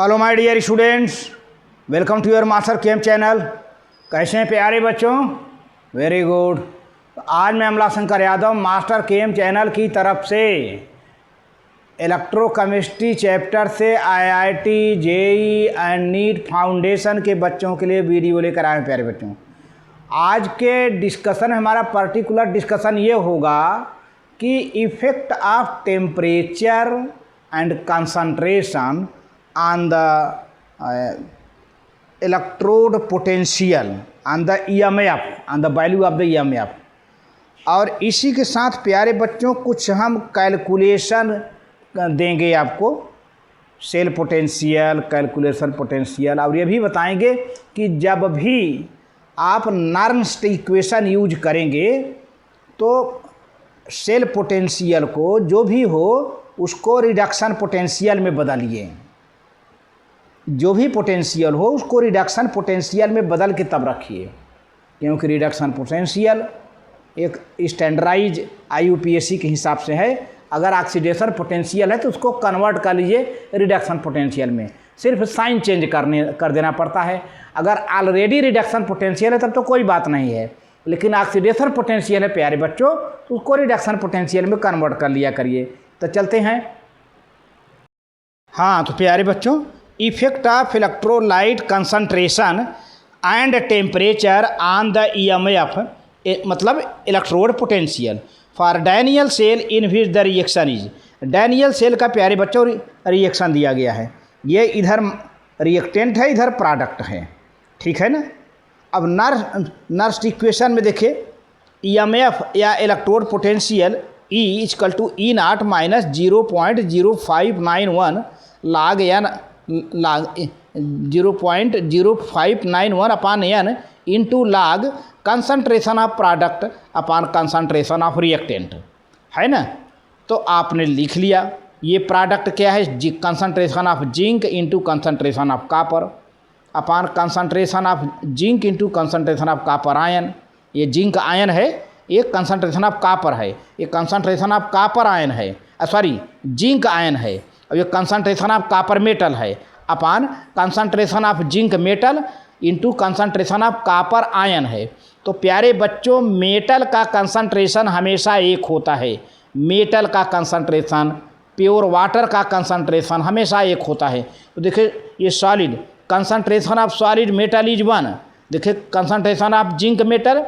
Hello my dear students, welcome to your master chem channel. कैसे हैं प्यारे बच्चों? Very good. तो आज मैं Amla Shankar Yadav master chem channel की तरफ से इलेक्ट्रोकेमिस्ट्री चैप्टर से IIT, JEE and NEET foundation के बच्चों के लिए वीडियो लेकर आए हैं। प्यारे बच्चों, आज के डिस्कशन हमारा पर्टिकुलर डिस्कशन ये होगा कि effect of temperature and concentration on the electrode potential on the EMF, on the value of the EMF। और इसी के साथ प्यारे बच्चों कुछ हम कैलकुलेशन देंगे आपको, सेल पोटेंशियल, कैलकुलेशन पोटेंशियल, और ये भी बताएंगे कि जब भी आप नर्म्स इक्वेशन यूज करेंगे तो सेल पोटेंशियल को जो भी हो उसको रिडक्शन पोटेंशियल में बदलिए। जो भी पोटेंशियल हो उसको रिडक्शन पोटेंशियल में बदल के तब रखिए, क्योंकि रिडक्शन पोटेंशियल एक स्टैंडर्डाइज आईयूपीएसी के हिसाब से है। अगर ऑक्सीडेशन पोटेंशियल है तो उसको कन्वर्ट कर लीजिए रिडक्शन पोटेंशियल में, सिर्फ साइन चेंज कर देना पड़ता है। अगर ऑलरेडी रिडक्शन पोटेंशियल है तब तो कोई बात नहीं है, लेकिन ऑक्सीडेशन पोटेंशियल है प्यारे बच्चों तो उसको रिडक्शन पोटेंशियल में कन्वर्ट कर लिया करिए। तो चलते हैं। हाँ तो प्यारे बच्चों, effect of electrolyte concentration and temperature on the EMF, मतलब electrode potential for Daniell cell in which the reaction is. Daniell cell का प्यारे बच्चों रिएक्शन दिया गया है, ये इधर रिएक्टेंट है, इधर प्रोडक्ट है, ठीक है ना। अब नर्स इक्वेशन में देखिए, EMF या electrode potential E equal to E0 minus 0.0591 log n log 0.0591 upon n into log concentration of product upon concentration of reactant, है ना। तो आपने लिख लिया ये प्रोडक्ट क्या है, concentration of zinc into concentration of copper upon concentration of zinc into concentration of copper ion. ये जिंक आयन है, ये कंसंट्रेशन ऑफ कापर है, ये कंसंट्रेशन ऑफ कापर आयन है, सॉरी जिंक आयन है, और ये कंसंट्रेशन ऑफ कापर मेटल है upon concentration of zinc metal into concentration of copper ion है। तो प्यारे बच्चों, मेटल का कंसंट्रेशन हमेशा एक होता है, मेटल का कंसंट्रेशन, प्योर वाटर का कंसंट्रेशन हमेशा एक होता है। तो देखिए ये solid, concentration of solid metal is 1। देखिए concentration of zinc metal,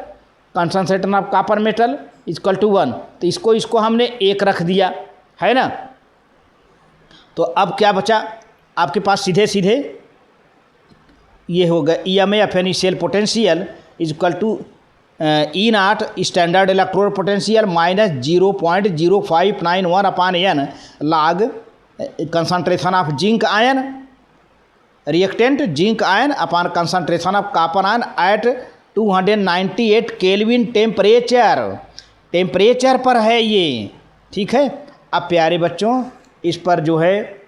concentration of copper metal equal to 1। तो इसको हमने एक रख दिया, है ना। तो अब क्या बचा आपके पास, सीधे सीधे ये होगा EMF यानी cell potential equal to E0 standard electrode potential minus 0.0591 upon n log concentration of zinc ion reactant zinc ion upon concentration of copper ion at 298 kelvin temperature पर है ये, ठीक है। अब प्यारे बच्चों, इस पर जो है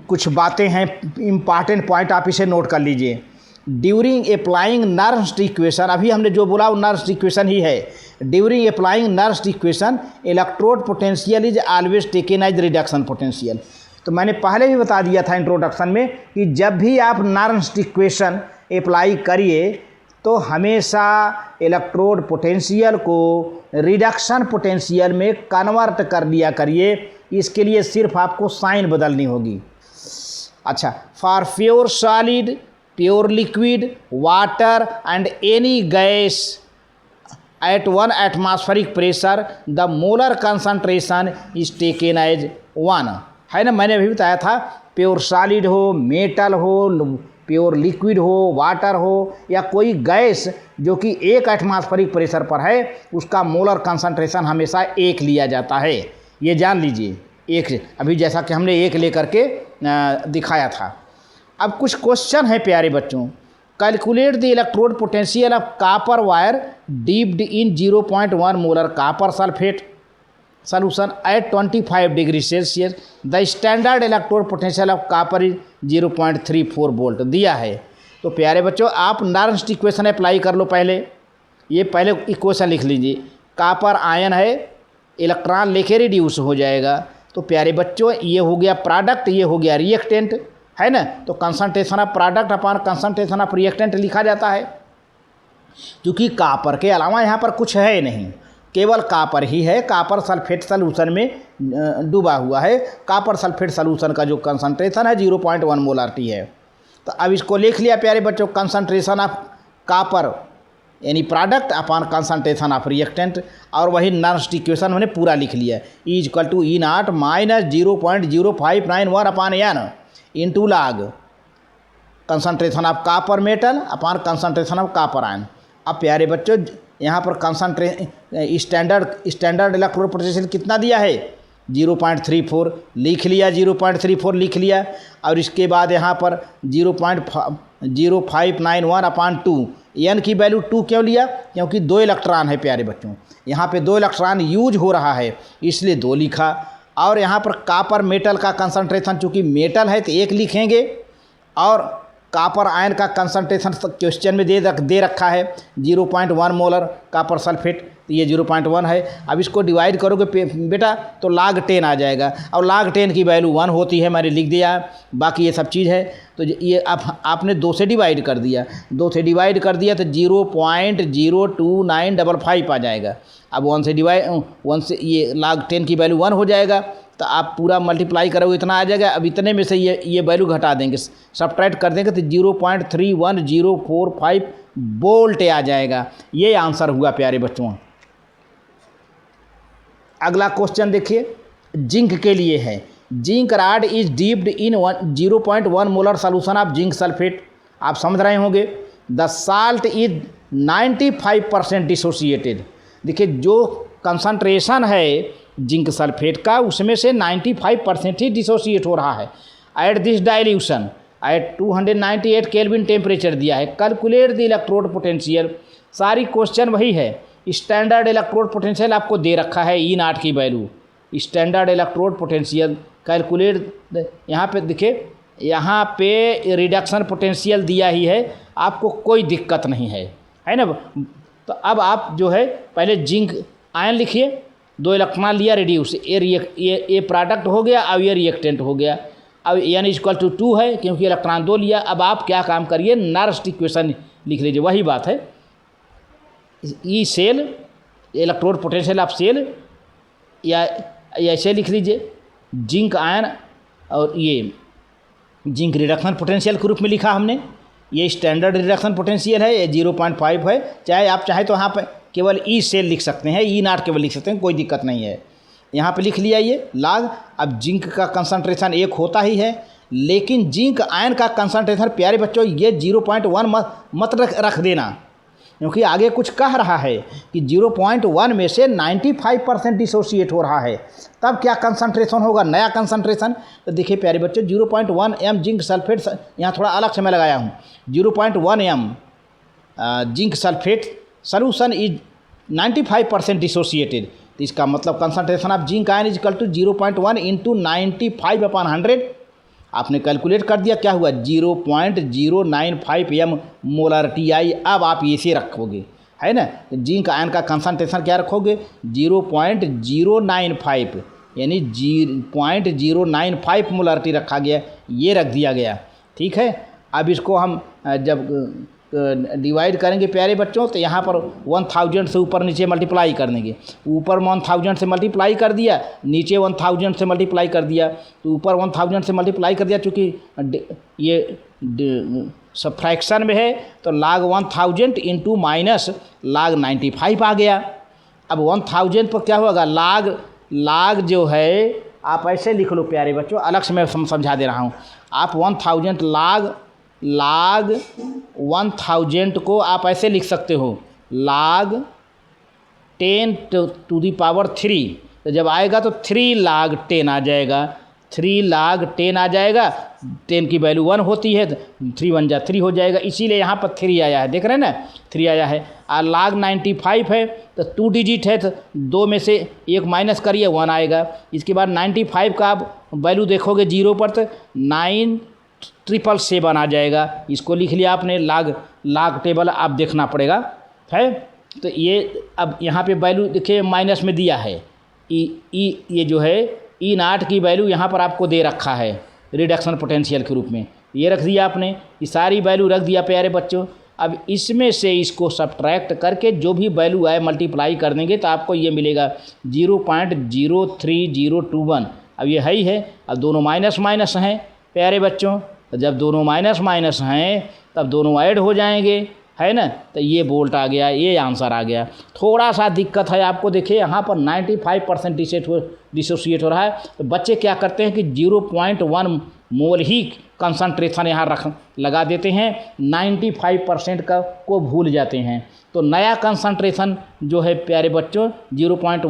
कुछ बातें हैं, इम्पॉर्टेंट पॉइंट आप इसे नोट कर लीजिए। ड्यूरिंग अप्लाइंग नर्म्स इक्वेशन, अभी हमने जो बोला वो नर्म्स इक्वेशन ही है। During applying Nernst equation electrode potential is always taken as reduction potential. तो मैंने पहले भी बता दिया था इंट्रोडक्शन में कि जब भी आप नर्म्स इक्वेशन अप्लाई करिए तो हमेशा इलेक्ट्रोड पोटेंशियल को रिडक्शन पोटेंशियल में कन्वर्ट कर लिया करिए। इसके लिए सिर्फ आपको साइन बदलनी होगी। अच्छा, for pure solid, pure liquid, water and any gas at 1 atmospheric pressure the molar concentration is taken as 1, है ना। मैंने अभी बताया था, प्योर सॉलिड हो, मेटल हो, प्योर लिक्विड हो, वाटर हो, या कोई गैस जो कि 1 एटमॉस्फेरिक प्रेशर पर है, उसका मोलर कंसंट्रेशन हमेशा 1 लिया जाता है। ये जान लीजिए, 1, अभी जैसा कि हमने 1 लेकर के दिखाया था। अब कुछ क्वेश्चन है प्यारे बच्चों। Calculate the electrode potential of copper wire dipped in 0.1 molar copper sulphate solution at 25 degree Celsius. The standard electrode potential of copper is 0.34 volt दिया है। तो प्यारे बच्चों, आप नर्म्स इक्वेशन अप्लाई कर लो। पहले ये इक्वेशन लिख लीजिए। कापर आयन है, इलेक्ट्रॉन लेके रिड्यूस हो जाएगा, तो प्यारे बच्चों ये हो गया प्रोडक्ट, ये हो गया रिएक्टेंट, है ना। तो concentration of product upon concentration of reactant लिखा जाता है। क्योंकि कापर के अलावा यहाँ पर कुछ है नहीं, केवल कापर ही है। कापर सल्फेट सॉल्यूशन में डूबा हुआ है। कापर सल्फेट सॉल्यूशन का जो कंसंट्रेशन है 0.1 मोलारिटी है। तो अब इसको लिख लिया प्यारे बच्चों, कंसंट्रेशन ऑफ कापर यानी product upon concentration of reactant, और वही नर्स्ट इक्वेशन हमने पूरा लिख लिया, is equal to E0 minus 0.0591 upon N into log concentration of copper metal upon concentration of copper ion. अब प्यारे बच्चों यहाँ पर स्टैंडर्ड इलेक्ट्रोड पोटेंशियल कितना दिया है 0.34 लिख लिया, 0.34 लिख लिया। और इसके बाद यहाँ पर 0.0591 अपॉन 2, एन की वैल्यू 2 क्यों लिया, क्योंकि 2 इलेक्ट्रॉन है प्यारे बच्चों, यहाँ पे 2 इलेक्ट्रॉन यूज हो रहा है इसलिए 2 लिखा। और यहाँ पर कापर मेटल का कंसंट्रेशन, चूँकि मेटल है तो 1 लिखेंगे, और कापर आयन का कंसंट्रेशन क्वेश्चन में दे रखा है 0.1 मोलर कापर सल्फेट, तो ये 0.1 है। अब इसको डिवाइड करोगे बेटा तो log 10 आ जाएगा, और log 10 की वैल्यू 1 होती है, मैंने लिख दिया। बाकी ये सब चीज़ है, तो ये अब आपने 2 से डिवाइड कर दिया, 2 से डिवाइड कर दिया तो 0.02955 आ जाएगा। अब 1 से ये log 10 की वैल्यू 1 हो जाएगा, तो आप पूरा मल्टीप्लाई करोगे इतना आ जाएगा। अब इतने में से ये वैल्यू घटा देंगे, सब्ट्रैक्ट कर देंगे तो 0.31045 वोल्ट आ जाएगा। ये आंसर हुआ प्यारे बच्चों। अगला क्वेश्चन देखिए, जिंक के लिए है। Zinc rod is dipped in 0.1 molar solution of zinc sulphate. आप समझ रहे होंगे। The salt is 95% dissociated. देखिए जो कंसंट्रेशन है जिंक सल्फेट का उसमें से 95% ही डिसोसिएट हो रहा है। At this dilution at 298 kelvin temperature दिया है। Calculate the electrode potential. सारी क्वेश्चन वही है। स्टैंडर्ड इलेक्ट्रोड पोटेंशियल आपको दे रखा है E0 की value. Standard electrode potential calculate, यहाँ पे देखिए, यहाँ पे रिडक्शन पोटेंशियल दिया ही है, आपको कोई दिक्कत नहीं है, है ना। तो अब आप जो है पहले जिंक आयन लिखिए, 2 इलेक्ट्रॉन लिया, रिड्यूस, ये प्रोडक्ट हो गया, अब ये रिएक्टेंट हो गया। अब n इक्वल टू 2 है क्योंकि इलेक्ट्रॉन 2 लिया। अब आप क्या काम करिए, नर्स्ट इक्वेशन लिख लीजिए, वही बात है। E cell electrode potential of cell, या ऐसे लिख लीजिए जिंक आयन, और ये जिंक रिडक्शन पोटेंशियल के रूप में लिखा हमने। ये स्टैंडर्ड रिडक्शन पोटेंशियल है, ये 0.5 है। चाहे आप चाहे तो यहाँ पे केवल ई सेल लिख सकते हैं, E0 केवल लिख सकते हैं, कोई दिक्कत नहीं है। यहाँ पे लिख लिया ये log। अब जिंक का कंसंट्रेशन 1 होता ही है, लेकिन जिंक आयन का कंसंट्रेशन प्यारे बच्चों ये 0.1 मत रख देना, क्योंकि आगे कुछ कह रहा है कि 0.1 में से 95% डिसोसिएट हो रहा है, तब क्या कंसंट्रेशन होगा, नया कंसंट्रेशन। तो देखिए प्यारे बच्चों 0.1 m जिंक सल्फेट, यहाँ थोड़ा अलग से मैं लगाया हूँ, 0.1 m zinc sulphate solution is 95% dissociated. तो इसका मतलब concentration of zinc ion is equal to 0.1 into 95/100। आपने कैलकुलेट कर दिया, क्या हुआ 0.095 m मोलर TI। अब आप इसे रखोगे, है ना। जिंक आयन का कंसंट्रेशन क्या रखोगे 0.095, यानी 0.095 मोलरिटी रखा गया, ये रख दिया गया, ठीक है। अब इसको हम जब डिवाइड करेंगे प्यारे बच्चों, तो यहाँ पर 1000 से ऊपर नीचे मल्टीप्लाई कर देंगे। ऊपर 1000 से मल्टीप्लाई कर दिया, नीचे 1000 से मल्टीप्लाई कर दिया, तो ऊपर 1000 से मल्टीप्लाई कर दिया, चूँकि ये सब फ्रैक्शन में है तो log 1000 इंटू माइनस log 95 आ गया। अब 1000 पर क्या होगा, log जो है आप ऐसे लिख लो प्यारे बच्चों, अलग से मैं समझा दे रहा हूँ। आप 1000 log 1000 को आप ऐसे लिख सकते हो log 10 टू दी पावर 3। तो जब आएगा तो 3 log 10 आ जाएगा, 3 log 10 आ जाएगा। 10 की वैल्यू 1 होती है तो 3 1 जा 3 हो जाएगा, इसीलिए यहाँ पर 3 आया है, देख रहे हैं ना, 3 आया है। और log 95 है तो 2 डिजिट है, तो 2 में से 1 माइनस करिए 1 आएगा। इसके बाद 95 का आप वैल्यू देखोगे 0 पर तो 9777 आ जाएगा। इसको लिख लिया आपने, log टेबल आप देखना पड़ेगा, है। तो ये अब यहाँ पे वैल्यू देखिए माइनस में दिया है, ये जो है ई नाट की वैल्यू यहाँ पर आपको दे रखा है रिडक्शन पोटेंशियल के रूप में, ये रख दिया आपने, ये सारी वैल्यू रख दिया प्यारे बच्चों। अब इसमें से इसको सब्ट्रैक्ट करके जो भी वैल्यू आए मल्टीप्लाई कर देंगे तो आपको ये मिलेगा 0.03021। अब ये है ही है, अब दोनों माइनस माइनस हैं प्यारे बच्चों, तो जब दोनों माइनस माइनस हैं तब दोनों ऐड हो जाएंगे, है ना, तो ये बोल्ट आ गया, ये आंसर आ गया। थोड़ा सा दिक्कत है आपको, देखिए यहाँ पर 95% डिसोसिएट हो रहा है, तो बच्चे क्या करते हैं कि 0.1 मोल ही कंसंट्रेशन यहाँ लगा देते हैं, 95% को भूल जाते हैं। तो नया कंसंट्रेशन जो है प्यारे बच्चों 0.1 ×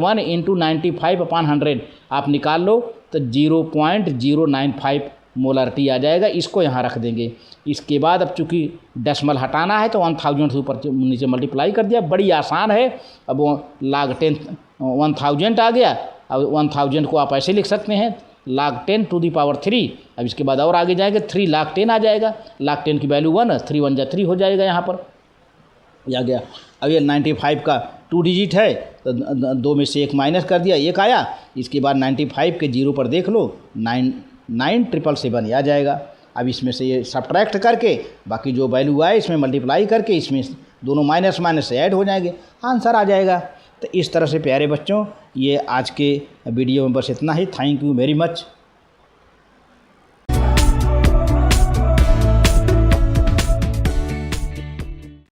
95/100 आप निकाल लो तो 0.095 मोलरिटी आ जाएगा। इसको यहाँ रख देंगे। इसके बाद अब चूँकि डेसिमल हटाना है तो 1000 से ऊपर नीचे मल्टीप्लाई कर दिया, बड़ी आसान है। अब वो log 10 1000 आ गया। अब 1000 को आप ऐसे लिख सकते हैं log 10⁻3। अब इसके बाद और आगे जाएंगे 3 log 10 आ जाएगा, log 10 की वैल्यू 1, 3 1 जा 3 हो जाएगा यहाँ पर, आ गया। अब ये 95 का 2 डिजिट है तो 2 में से 1 माइनस कर दिया, 1 आया। इसके बाद 95 के 0 पर देख लो 99777 आ जाएगा। अब इसमें से ये सब्ट्रैक्ट करके बाकी जो वैल्यू आए इसमें मल्टीप्लाई करके इसमें दोनों माइनस माइनस से ऐड हो जाएंगे, आंसर आ जाएगा। तो इस तरह से प्यारे बच्चों ये आज के वीडियो में बस इतना ही। Thank you very much.